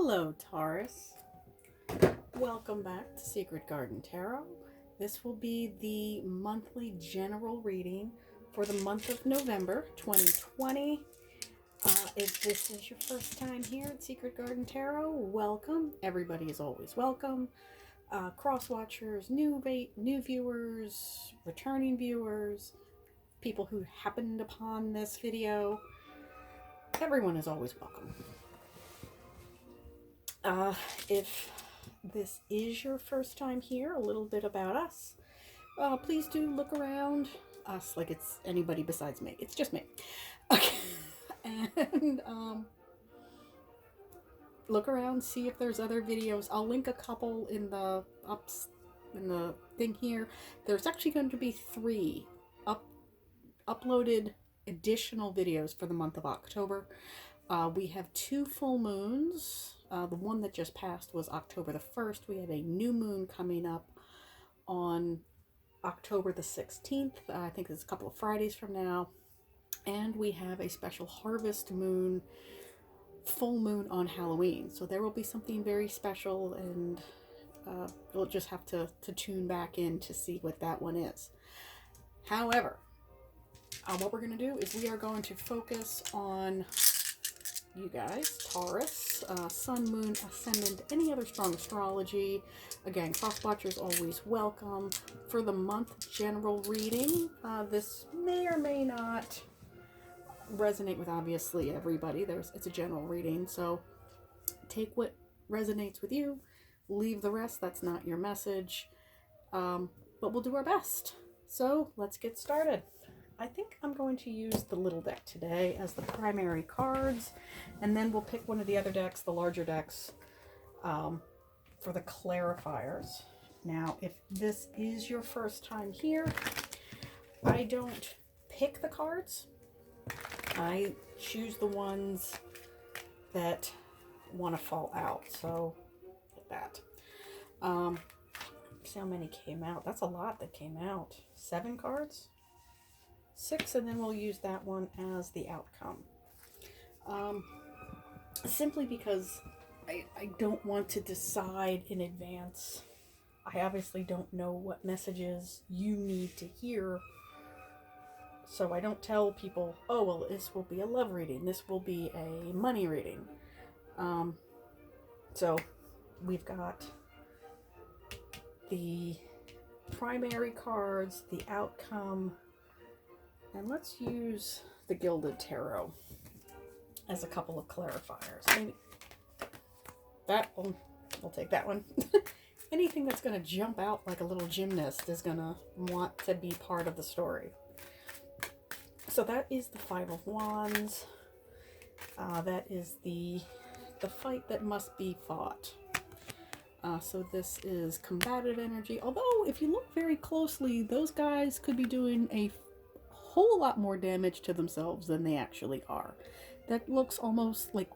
Hello, Taurus. Welcome back to Secret Garden Tarot. This will be the monthly general reading for the month of November 2020. If this is your first time here at Secret Garden Tarot, welcome. Everybody is always welcome. Cross-watchers, new viewers, returning viewers, people who happened upon this video, everyone is always welcome. If this is your first time here, a little bit about us. Please do look around. Us, like it's anybody besides me. It's just me. Okay. And look around, see if there's other videos. I'll link a couple in the thing here. There's actually going to be 3 uploaded additional videos for the month of October. We have 2 full moons. The one that just passed was October the 1st. We have a new moon coming up on October the 16th. I think it's a couple of Fridays from now. And we have a special harvest moon, full moon on Halloween. So there will be something very special, and you'll just have to tune back in to see what that one is. However, what we're going to do is we are going to focus on you guys, Taurus, Sun, Moon, Ascendant, any other strong astrology. Again, cross-watchers always welcome. For the month general reading, this may or may not resonate with obviously everybody. It's a general reading, so take what resonates with you, leave the rest. That's not your message, but we'll do our best. So let's get started. I think I'm going to use the little deck today as the primary cards, and then we'll pick one of the other decks, the larger decks, for the clarifiers. Now, if this is your first time here, I don't pick the cards. I choose the ones that want to fall out. So, like that. See how many came out. That's a lot that came out. 7 cards? 6, and then we'll use that one as the outcome. Simply because I don't want to decide in advance. I obviously don't know what messages you need to hear. So I don't tell people, oh, well, this will be a love reading. This will be a money reading. So we've got the primary cards, the outcome, and let's use the Gilded Tarot as a couple of clarifiers. Maybe that one, I'll take that one. Anything that's going to jump out like a little gymnast is going to want to be part of the story. So that is the 5 of Wands. That is the fight that must be fought. So this is combative energy. Although, if you look very closely, those guys could be doing a whole lot more damage to themselves than they actually are. That looks almost like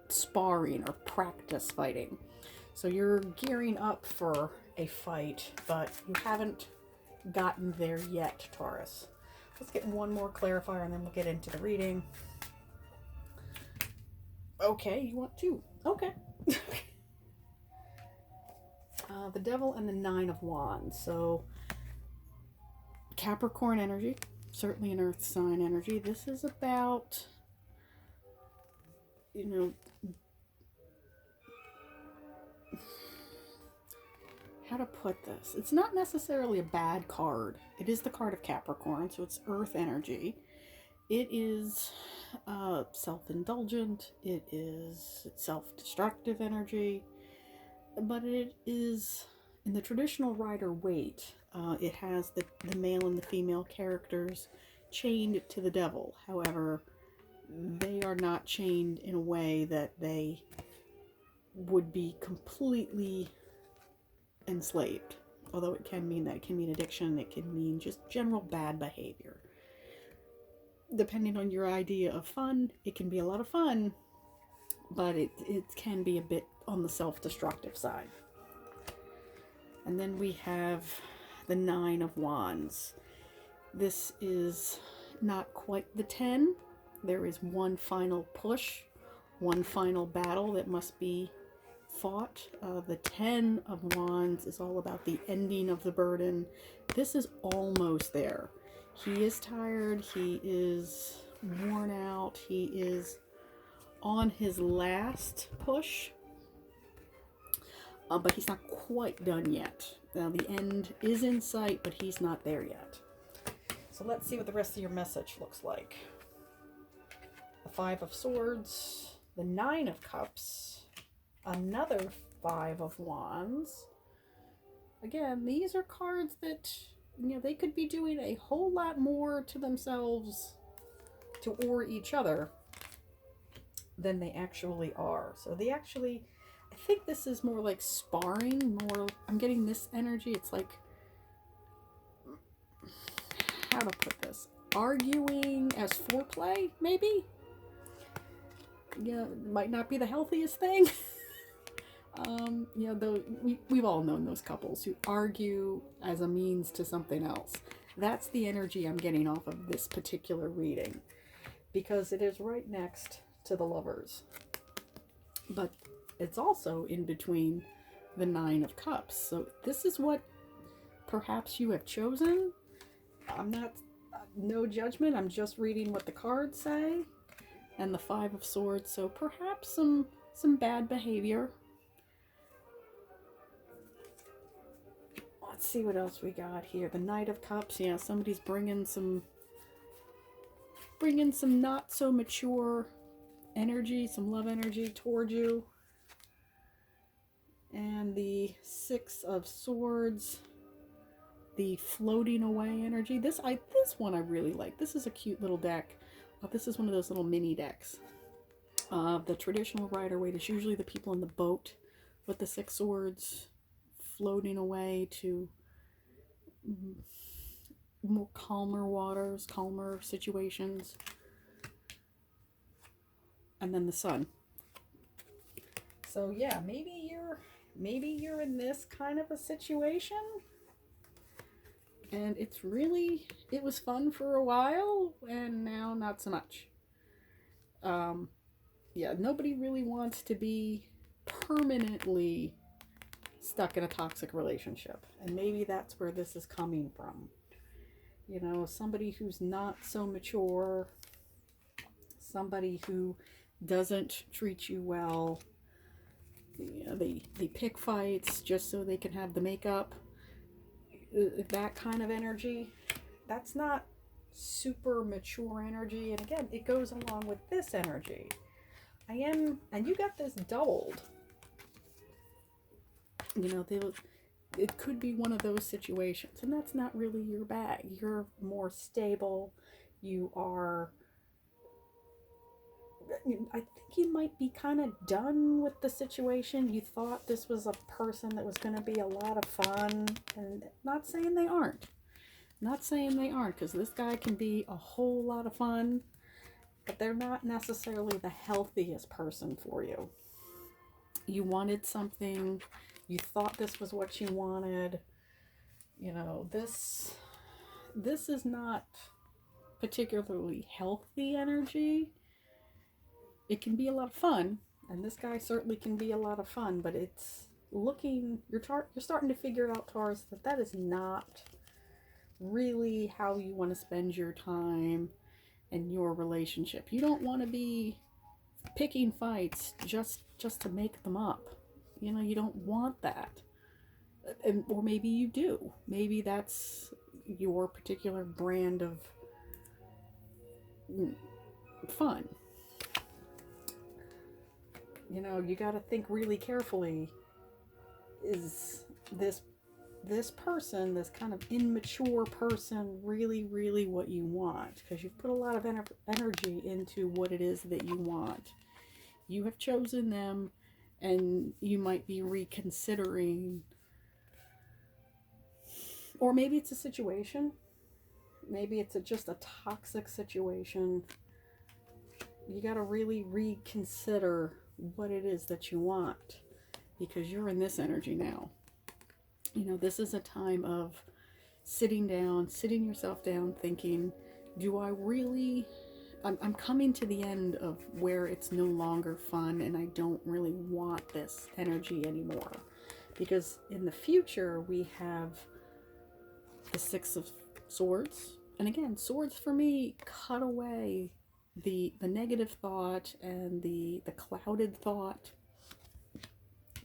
sparring or practice fighting. So you're gearing up for a fight, but you haven't gotten there yet, Taurus. Let's get one more clarifier and then we'll get into the reading. Okay, you want 2. Okay. The Devil and the 9 of Wands. So Capricorn energy, certainly an earth sign energy. This is about, how to put this. It's not necessarily a bad card. It is the card of Capricorn, so it's earth energy. It is self-indulgent. It is self-destructive energy. But it is, in the traditional Rider-Waite, it has the male and the female characters chained to the devil. However, they are not chained in a way that they would be completely enslaved. Although it can mean that. It can mean addiction. It can mean just general bad behavior. Depending on your idea of fun, it can be a lot of fun, but it can be a bit on the self-destructive side. And then we have the 9 of Wands. This is not quite the 10. There is one final push, one final battle that must be fought. The 10 of Wands is all about the ending of the burden. This is almost there. He is tired. He is worn out. He is on his last push. But he's not quite done yet. Now the end is in sight, but he's not there yet. So let's see what the rest of your message looks like. The 5 of Swords, the 9 of Cups, another 5 of Wands. Again, these are cards that, you know, they could be doing a whole lot more to themselves or each other than they actually are. So they actually, I think this is more like sparring, more, I'm getting this energy. It's like, how to put this? Arguing as foreplay, maybe? Yeah, it might not be the healthiest thing. You know, we've all known those couples who argue as a means to something else. That's the energy I'm getting off of this particular reading, because it is right next to the Lovers. But it's also in between the 9 of Cups. So this is what perhaps you have chosen. I'm not, no judgment. I'm just reading what the cards say. And the 5 of Swords. So perhaps some bad behavior. Let's see what else we got here. The Knight of Cups. Yeah, somebody's bringing some not so mature energy, some love energy toward you. And the 6 of Swords, the floating away energy. This one I really like. This is a cute little deck. This is one of those little mini decks. The traditional Rider-Waite is usually the people in the boat with the 6 swords floating away to more calmer waters, calmer situations. And then the Sun. So yeah, maybe you're in this kind of a situation, and it was fun for a while, and now not so much. Yeah, nobody really wants to be permanently stuck in a toxic relationship, and maybe that's where this is coming from. You know, somebody who's not so mature, somebody who doesn't treat you well. You know, they pick fights just so they can have the makeup. That kind of energy, that's not super mature energy. And again, it goes along with this energy. And you got this doubled. You know, it could be one of those situations, and that's not really your bag. You're more stable. You are, I think you might be kind of done with the situation. You thought this was a person that was going to be a lot of fun, and not saying they aren't. Not saying they aren't, because this guy can be a whole lot of fun, but they're not necessarily the healthiest person for you. You wanted something. You thought this was what you wanted. You know, this is not particularly healthy energy. It can be a lot of fun, and this guy certainly can be a lot of fun, but it's looking, you're starting to figure out, Taurus, that is not really how you want to spend your time and your relationship. You don't want to be picking fights just to make them up. You know, you don't want that. Or maybe you do. Maybe that's your particular brand of fun. You know, you got to think really carefully. Is this person, this kind of immature person, really, really what you want? Because you've put a lot of energy into what it is that you want. You have chosen them, and you might be reconsidering. Or maybe it's a situation. Maybe it's just a toxic situation. You got to really reconsider what it is that you want, because you're in this energy now. You know, this is a time of sitting yourself down, thinking, do I really I'm coming to the end of where it's no longer fun and I don't really want this energy anymore. Because in the future, we have the Six of Swords. And again, swords for me cut away the negative thought and the clouded thought.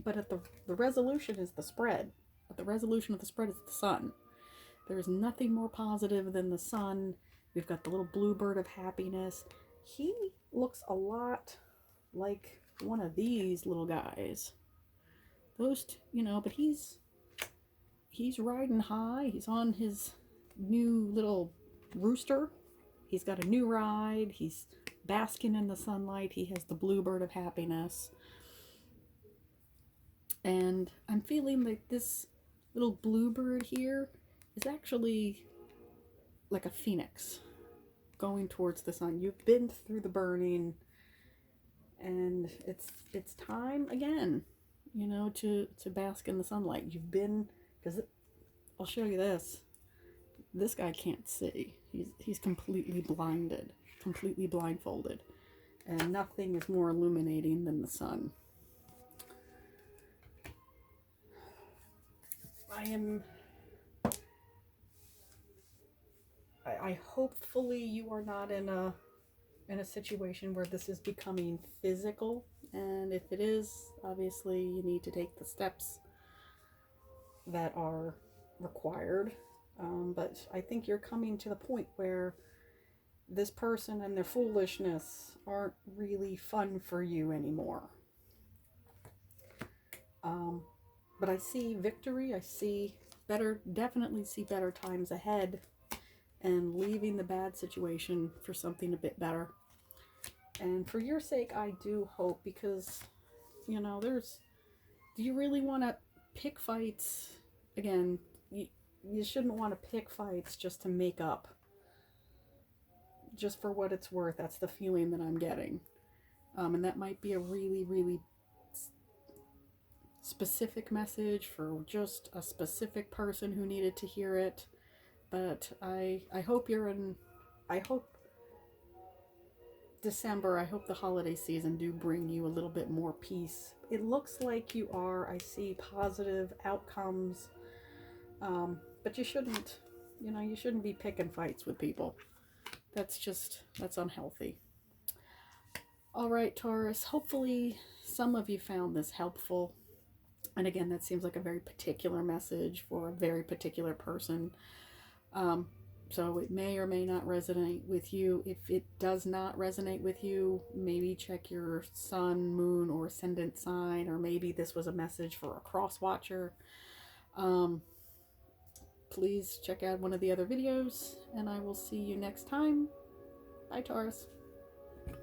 But at the resolution is the spread. At the resolution of the spread is the sun. There is nothing more positive than the sun. We've got the little bluebird of happiness. He looks a lot like one of these little guys. Those two, you know, but he's riding high. He's on his new little rooster. He's got a new ride. He's basking in the sunlight. He has the bluebird of happiness. And I'm feeling like this little bluebird here is actually like a phoenix going towards the sun. You've been through the burning, and it's time again, you know, to bask in the sunlight. You've been, because I'll show you this. This guy can't see. He's completely blinded, completely blindfolded, and nothing is more illuminating than the sun. I hopefully you are not in a situation where this is becoming physical, and if it is, obviously you need to take the steps that are required. But I think you're coming to the point where this person and their foolishness aren't really fun for you anymore. But I see victory. I see better, definitely see better times ahead, and leaving the bad situation for something a bit better. And for your sake, I do hope, because, you know, do you really want to pick fights? Again, you shouldn't want to pick fights just to make up. Just for what it's worth, that's the feeling that I'm getting. And that might be a really, really specific message for just a specific person who needed to hear it. But I hope I hope December, I hope the holiday season do bring you a little bit more peace. It looks like you are. I see positive outcomes. But you shouldn't, you know, you shouldn't be picking fights with people. That's unhealthy. All right, Taurus, hopefully some of you found this helpful. And again, that seems like a very particular message for a very particular person. So it may or may not resonate with you. If it does not resonate with you, maybe check your sun, moon, or ascendant sign, or maybe this was a message for a cross watcher. Please check out one of the other videos, and I will see you next time. Bye, Taurus.